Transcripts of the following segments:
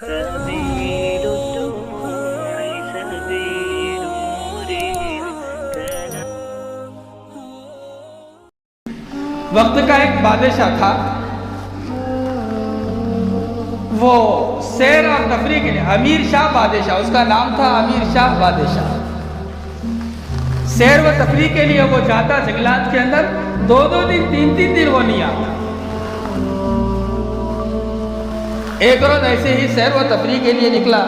سبيل الدموع سبيل مرير كان. وقت کا ایک بادشاہ تھا، وہ سیر اور تفریح کے لیے امیر شاہ بادشاہ، اس کا نام تھا امیر شاہ بادشاہ. سیر و تفریح کے لیے وہ جاتا جنگلات کے اندر، دو دن تین دن وہ نہیں آتا. ایک روز ایسے ہی سیر و تفریح کے لیے نکلا.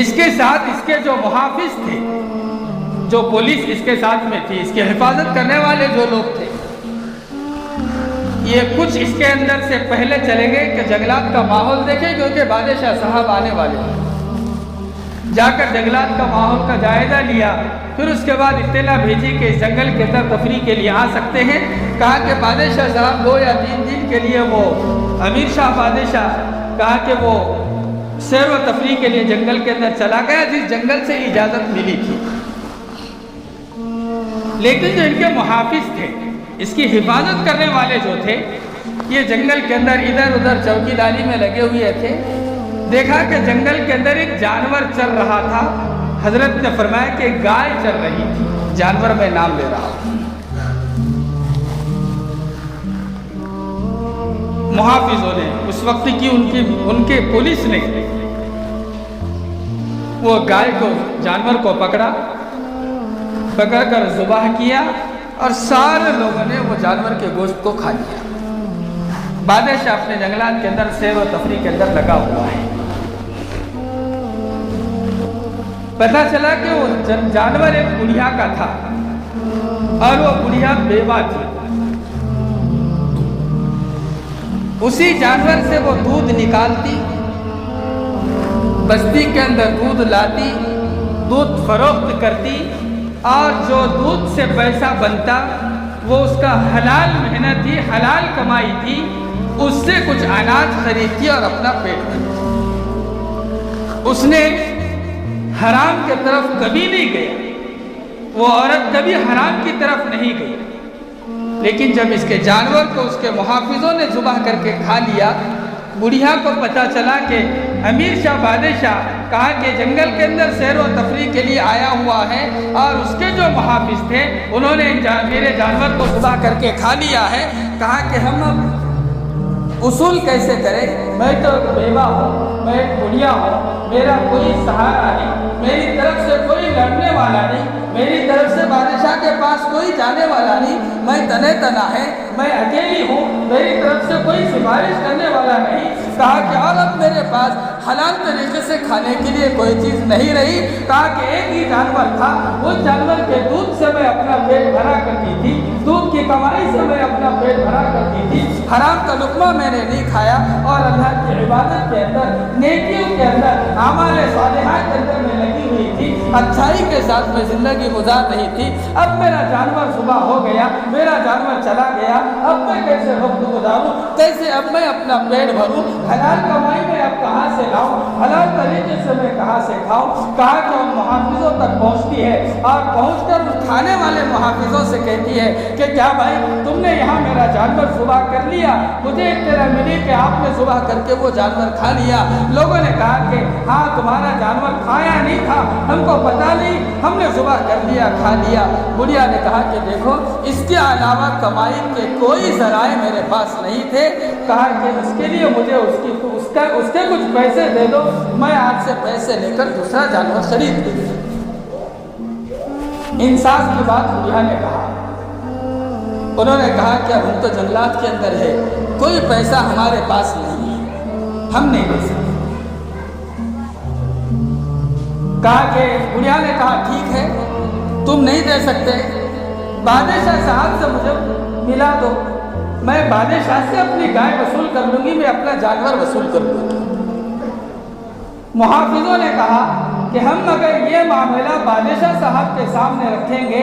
اس کے ساتھ اس کے جو محافظ تھے، جو پولیس اس کے ساتھ میں تھی، اس کی حفاظت کرنے والے جو لوگ تھے، یہ کچھ اس کے اندر سے پہلے چلے گئے کہ جنگلات کا ماحول دیکھیں، کیونکہ بادشاہ صاحب آنے والے ہیں. جا کر جنگلات کا ماحول کا جائزہ لیا، پھر اس کے بعد اطلاع بھیجی کہ اس جنگل کے اندر تفریح کے لیے آ سکتے ہیں. کہا کہ بادشاہ صاحب 2 یا 3 دن کے لیے، وہ امیر شاہ بادشاہ کہا کہ وہ سیر و تفریح کے لیے جنگل کے اندر چلا گیا، جس جنگل سے اجازت ملی تھی. لیکن جو ان کے محافظ تھے، اس کی حفاظت کرنے والے جو تھے، یہ جنگل کے اندر ادھر ادھر چوکی داری میں لگے ہوئے تھے. دیکھا کہ جنگل کے اندر ایک جانور چل رہا تھا. حضرت نے فرمایا کہ ایک گائے چل رہی تھی. جانور میں نام لے رہا ہوں. محافظوں نے اس وقت کی ان کے پولیس نے وہ گائے کو، جانور کو پکڑ کر ذبح کیا، اور سارے لوگوں نے وہ جانور کے گوشت کو کھا لیا. بادشاہ اپنے جنگلات کے اندر سیر و تفریح کے اندر لگا ہوا ہے. پتا چلا کہ وہ جانور ایک بڑھیا کا تھا، اور وہ بڑھیا بیوہ تھی. اسی جانور سے وہ دودھ نکالتی، بستی کے اندر دودھ لاتی، دودھ فروخت کرتی، اور جو دودھ سے پیسہ بنتا وہ اس کا حلال محنت تھی، حلال کمائی تھی. اس سے کچھ اناج خریدتی اور اپنا پیٹ بھرتی. اس نے حرام کی طرف کبھی نہیں گیا، وہ عورت کبھی حرام کی طرف نہیں گئی. لیکن جب اس کے جانور کو اس کے محافظوں نے ذبح کر کے کھا لیا، بڑھیا کو پتا چلا کہ امیر شاہ بادشاہ کہا کہ جنگل کے اندر سیر و تفریح کے لیے آیا ہوا ہے، اور اس کے جو محافظ تھے انہوں نے میرے جانور کو ذبح کر کے کھا لیا ہے. کہا کہ ہم اب اصول کیسے کریں؟ میں تو ایک بیوہ ہوں، میں ایک بڑھیا ہوں، میرا کوئی سہارا نہیں، میری طرف سے کوئی لڑنے والا نہیں، میری طرف سے بادشاہ کے پاس کوئی جانے والا نہیں، میں تنے تنا ہے، میں اکیلی ہوں، میری طرف سے کوئی سفارش کرنے والا نہیں. کہا کہ اور اب میرے پاس حلال طریقے سے کھانے کے لیے کوئی چیز نہیں رہی. کہا کہ ایک ہی جانور تھا، اس جانور کے دودھ سے میں اپنا پیٹ بھرا کرتی تھی، دودھ کی کمائی سے میں اپنا پیٹ بھرا کرتی تھی. حرام کا لقمہ میں نے نہیں کھایا، اور اللہ کی عبادت کے اندر، نیکیوں کے اندر، اعمال صالحات کے اندر میں لگی ہوئی تھی، اچھائی کے ساتھ میں زندگی گزار رہی تھی. اب میرا جانور صبح ہو گیا، میرا جانور چلا گیا، اب میں کیسے وقت گزاروں، کیسے اب میں اپنا پیٹ بھروں؟ حلال کمائی میں اب کہاں سے لاؤں، حلال طریقے سے میں کہاں سے کھاؤں؟ کہا کہ ان محافظوں تک پہنچتی ہے، اور پہنچ کر کھانے والے محافظوں سے کہتی ہے کہ کیا بھائی تم نے یہاں میرا جانور ذبح کر لیا؟ مجھے اطلاع ملی کہ آپ نے ذبح کر کے وہ جانور کھا لیا. لوگوں نے کہا کہ ہاں تمہارا جانور کھایا نہیں تھا، ہم کو پتا نہیں، ہم نے ذبح کر لیا، کھا لیا. بڑھیا نے کہا کہ دیکھو اس کے علاوہ کمائی کے کوئی ذرائع میرے پاس نہیں تھے. کہا کہ اس کے لیے مجھے اس کے کچھ پیسے دے دو، میں آپ سے پیسے لے کر دوسرا جانور خرید لوں. انصاف کی بات بڑھیا نے کہا. انہوں نے کہا کہ اب ہم تو جنگلات کے اندر ہے، کوئی پیسہ ہمارے پاس نہیں ہے، ہم نہیں دے سکتے. کہا کہ بڑھیا نے کہا ٹھیک ہے تم نہیں دے سکتے، بادشاہ صاحب سے مجھے ملا دو، میں بادشاہ سے اپنی گائے وصول کر لوں گی، میں اپنا جانور وصول کر لوں گی. محافظوں نے کہا کہ ہم اگر یہ معاملہ بادشاہ صاحب کے سامنے رکھیں گے،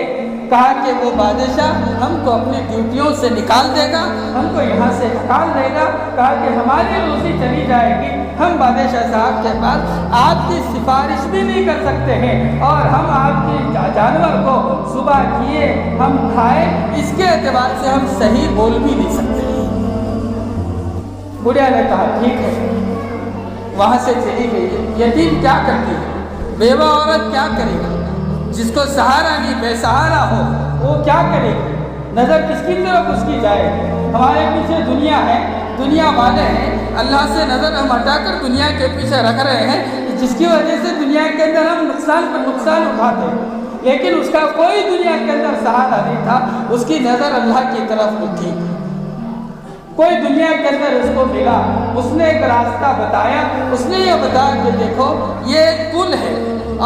کہا کہ وہ بادشاہ ہم کو اپنی ڈیوٹیوں سے نکال دے گا، ہم کو یہاں سے نکال دے گا. کہا کہ ہماری روزی چلی جائے گی، ہم بادشاہ صاحب کے پاس آپ کی سفارش بھی نہیں کر سکتے ہیں، اور ہم آپ کے جانور کو صبح کیے ہم کھائے، اس کے اعتبار سے ہم صحیح بول بھی نہیں سکتے. बुढ़िया ने कहा ठीक है, वहाँ से चली गई। यतीम क्या करती है, बेवा औरत क्या करेगी, जिसको सहारा नहीं बेसहारा हो वो क्या करेगी, नज़र किसकी तरफ उसकी जाएगी। हमारे पीछे दुनिया है, दुनिया वाले हैं, अल्लाह से नज़र हम हटाकर दुनिया के पीछे रख रहे हैं, जिसकी वजह से दुनिया के अंदर हम नुकसान पर नुकसान उठाते हैं। लेकिन उसका कोई दुनिया के अंदर सहारा नहीं था, उसकी नज़र अल्लाह की तरफ उठी। कोई दुनिया के अंदर उसको मिला, उसने एक रास्ता बताया, उसने ये बताया कि देखो ये एक पुल है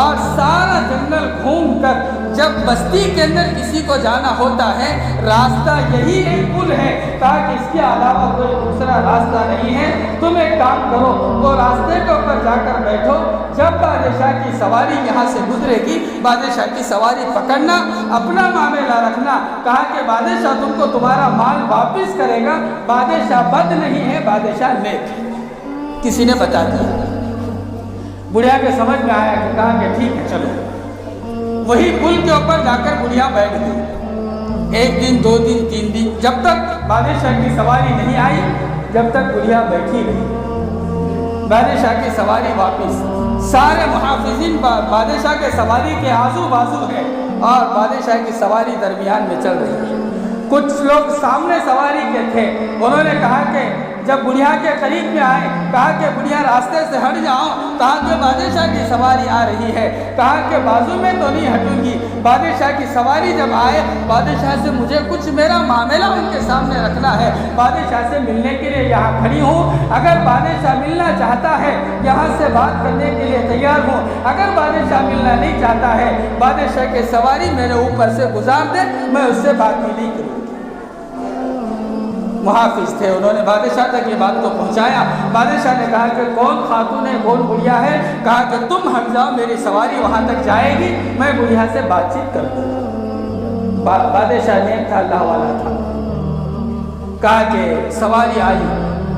और सारा जंगल घूमकर जब बस्ती के अंदर किसी को जाना होता है रास्ता यही एक पुल है, ताकि इसके अलावा कोई दूसरा रास्ता नहीं है। तुम एक काम करो, वो रास्ते के ऊपर जाकर बैठो, जब बादशाह की सवारी यहाँ से गुजरेगी बादशाह की सवारी पकड़ना, अपना मामला रखना। कहा कि बादशाह तुमको तुम्हारा माल वापस करेगा, बादशाह बद नहीं है, बादशाह नेक है। किसी ने बता दिया। बुढ़िया के समझ में आया कि कहा कि ठीक है चलो। वही पुल के ऊपर जाकर बुढ़िया बैठ गई। एक दिन, 2 दिन, 3 दिन, जब तक बादशाह की सवारी नहीं आई, जब तक बुढ़िया बैठी रही। बादशाह की सवारी वापस, सारे मुहाफिजिन बादशाह के सवारी के आजू बाजू है और बादशाह की सवारी दरमियान में चल रही है। कुछ लोग सामने सवारी के थे, उन्होंने कहा कि जब बुढ़िया के करीब में आए, कहा कि बुढ़िया रास्ते से हट जाओ, कहा कि बादशाह की सवारी आ रही है, कहा कि बाजू में तो नहीं हटूंगी। बादशाह की सवारी जब आए, बादशाह से मुझे कुछ मेरा मामला उनके सामने रखना है, बादशाह से मिलने के लिए यहाँ खड़ी हूँ। अगर बादशाह मिलना चाहता है यहाँ से बात करने के लिए तैयार हूँ, अगर बादशाह मिलना नहीं चाहता है बादशाह की सवारी मेरे ऊपर से गुजार दे, मैं उससे बात भी नहीं करूँगी। मुहाफिज थे, उन्होंने बादशाह तक ये बात को पहुंचाया। बादशाह ने कहा कि कौन खातून है, कौन बुढ़िया है, कहा कि तुम हट जाओ, मेरी सवारी वहां तक जाएगी, मैं बुढ़िया से बातचीत कर दूंगा। बादशाह नेक था, अल्लाह वाला था। कहा कि सवारी आई,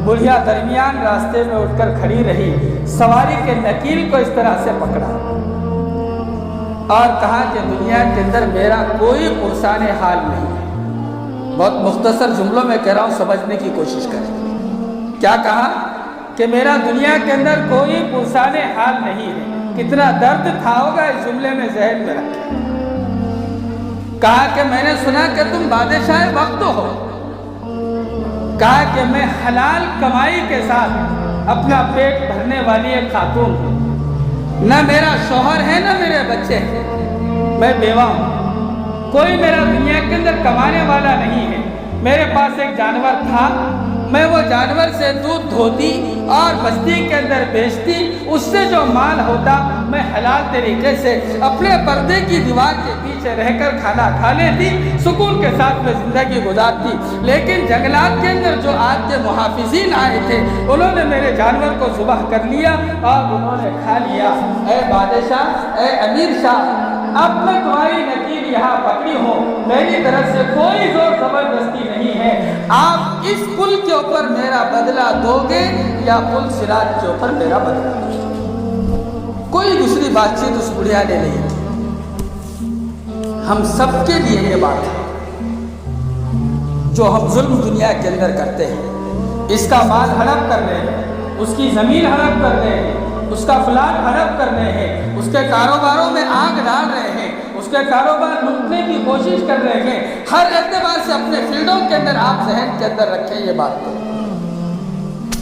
बुढ़िया दरमियान रास्ते में उठकर खड़ी रही, सवारी के नकील को इस तरह से पकड़ा और कहा कि दुनिया के अंदर मेरा कोई पुरसाने हाल नहीं है। बहुत मुख्तसर जुमलों में कह रहा हूँ, समझने की कोशिश करें। क्या कहा कि मेरा दुनिया के अंदर कोई पुरसाने हाल नहीं है। कितना दर्द था होगा इस जुमले में, ज़हन में रखें। कहा कि मैंने सुना कि तुम बादशाह वक्त हो। कहा कि मैं हलाल कमाई के साथ अपना पेट भरने वाली एक खातून हूँ, न मेरा शौहर है न मेरे बच्चे हैं, मैं बेवा हूँ, कोई मेरा दुनिया के अंदर कमाने वाला नहीं है। मेरे पास एक जानवर था, मैं वो जानवर से दूध धोती और बस्ती के अंदर बेचती, उससे जो माल होता मैं हलाल तरीके से अपने पर्दे की दीवार के पीछे रहकर खाना खा लेती, सुकून के साथ में ज़िंदगी गुजारती। लेकिन जंगलात के अंदर जो आज के मुहाफिजीन आए थे, उन्होंने मेरे जानवर को ज़ुबह कर लिया और उन्होंने खा लिया। ऐ बादशाह, ऐ अमीर शाह, अब मैं तुम्हारी नकील यहाँ पकड़ी हूँ, मेरी तरफ से कोई जोर जबरदस्ती नहीं है। आप इस पुल के ऊपर मेरा बदला दोगे या पुल सिराज के ऊपर मेरा बदला दोगे। कोई दूसरी बातचीत उस बुढ़िया ने नहीं की। हम सबके लिए ये बात है, जो हम जुल्म दुनिया के अंदर करते हैं, इसका माल हड़प कर रहे हैं, उसकी ज़मीन हड़प कर रहे हैं, उसका फ्लैट हड़प कर रहे हैं, उसके कारोबारों में आग डाल रहे हैं, उसके कारोबार लूटने की कोशिश कर रहे हैं। हर एतबार से अपने फील्डों के अंदर आप जहन के अंदर रखें ये बात को।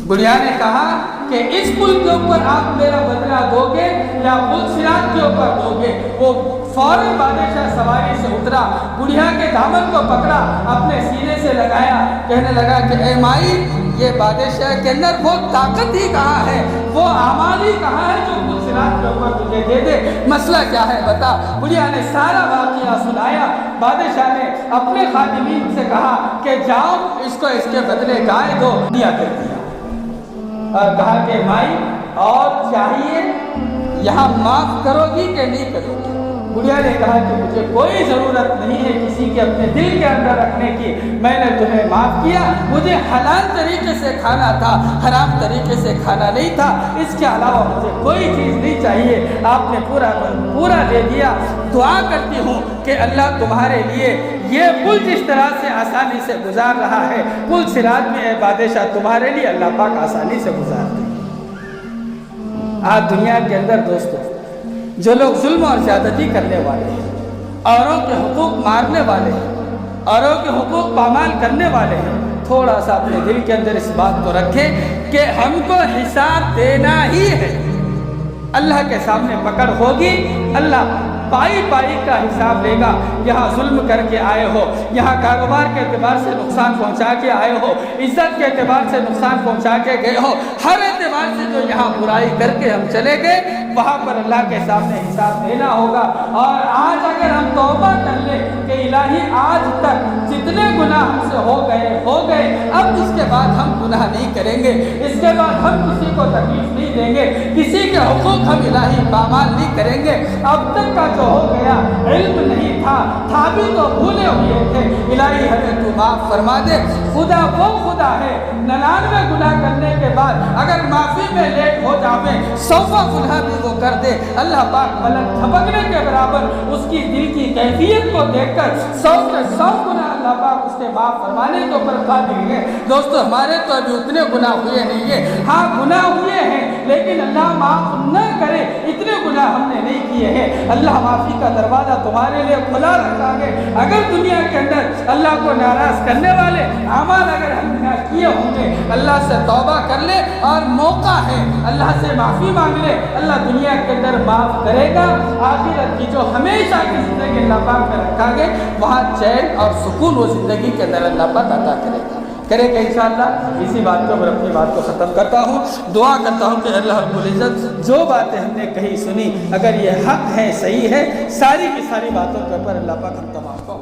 बुढ़िया ने कहा कि इस पुल के ऊपर आप मेरा बदला दोगे या पुल सिराज के ऊपर दोगे। वो फौरन बादशाह सवारी से उतरा, बुढ़िया के दामन को पकड़ा, अपने सीने से लगाया, कहने लगा कि ए माई, ये बादशाह के अंदर वो ताकत ही कहाँ है, वो आमाल ही कहाँ है जो पुल सिराज के ऊपर तुझे दे दे, मसला क्या है बता। बुढ़िया ने सारा वाक़या सुनाया। बादशाह ने अपने खादिमीन से कहा कि जाओ इसको इसके बदले गाय दो, दिया कर दिया और कहा कि माई और चाहिए, यहाँ माफ़ करोगी कि नहीं करोगी। बुढ़िया ने कहा कि मुझे कोई ज़रूरत नहीं है किसी के अपने दिल के अंदर रखने की, मैंने तुम्हें माफ़ किया, मुझे हलाल तरीके से खाना था, हराम तरीके से खाना नहीं था, इसके अलावा मुझे कोई चीज़ नहीं चाहिए, आपने पूरा दे दिया। दुआ करती हूँ कि अल्लाह तुम्हारे लिए ये पुल जिस तरह से आसानी से गुजार रहा है, पुल सिरात में है बादशाह, तुम्हारे लिए अल्लाह पाक आसानी से गुजार दे। आज दुनिया के अंदर दोस्तों जो लोग जुल्म और ज़्यादती करने वाले हैं, औरों के हुकूक मारने वाले हैं, औरों के हुकूक पामाल करने वाले हैं, थोड़ा सा अपने दिल के अंदर इस बात को रखें कि हमको हिसाब देना ही है। अल्लाह के सामने पकड़ होगी, अल्लाह पाई का हिसाब लेगा। यहाँ जुल्म करके आए हो, यहाँ कारोबार के एतबार से नुकसान पहुँचा के आए हो, इज्जत के एतबार से नुकसान पहुँचा के गए हो, हर एतबार से जो यहाँ बुराई करके हम चले गए, वहाँ पर अल्लाह के सामने हिसाब देना होगा। और आज अगर हम तौबा कर ले कि इलाही आज तक जितने गुनाह हमसे हो गए, अब इसके बाद हम गुनाह नहीं करेंगे, इसके बाद हम किसी को तकलीफ नहीं देंगे, किसी के हुकूक हम इलाही पामाल नहीं करेंगे, अब तक का जो हो गया इल्म नहीं था भी तो भूले हुए थे, इलाही हमें तू माफ़ फरमा दे। खुदा वो खुदा है 99 गुनाह करने के बाद अगर माफ़ी में लेट हो जावे 100वां गुनाह भी वो कर दे, अल्लाह पाक पलक झपकने के बराबर उसकी दिल की कैफियत को देखकर 100 के 100 गुनाह अल्लाह पाक उसके माफ़ फरमाने के ऊपर काबिल है। दोस्तों हमारे तो अभी उतने गुनाह हुए नहीं है, हाँ गुनाह हुए हैं लेकिन अल्लाह माफ़ न करे इतने गुनाह हमने नहीं किए हैं। अल्लाह माफ़ी का दरवाज़ा तुम्हारे लिए खुला रखा है। अगर दुनिया के अंदर अल्लाह को नाराज़ करने वाले अमाल अगर हम किए होंगे, अल्लाह से तौबा कर ले और मौका है अल्लाह से माफ़ी मांग ले, अल्लाह दुनिया के अंदर माफ़ करेगा। आखिरत की जो हमेशा की ज़िंदगी अल्लाह पाक में रखा गए, वहाँ चैन और सुकून वो ज़िंदगी के अंदर अल्लाह पाक अता करेगा इंशाअल्लाह। इसी बात को मैं अपनी बात को ख़त्म करता हूँ। दुआ करता हूँ कि अल्लाह रब्बुल इज़्ज़त जो बातें हमने कही सुनी, अगर ये हक़ है, सही है, सारी की सारी बातों के ऊपर अल्लाह पाक हम तमाम को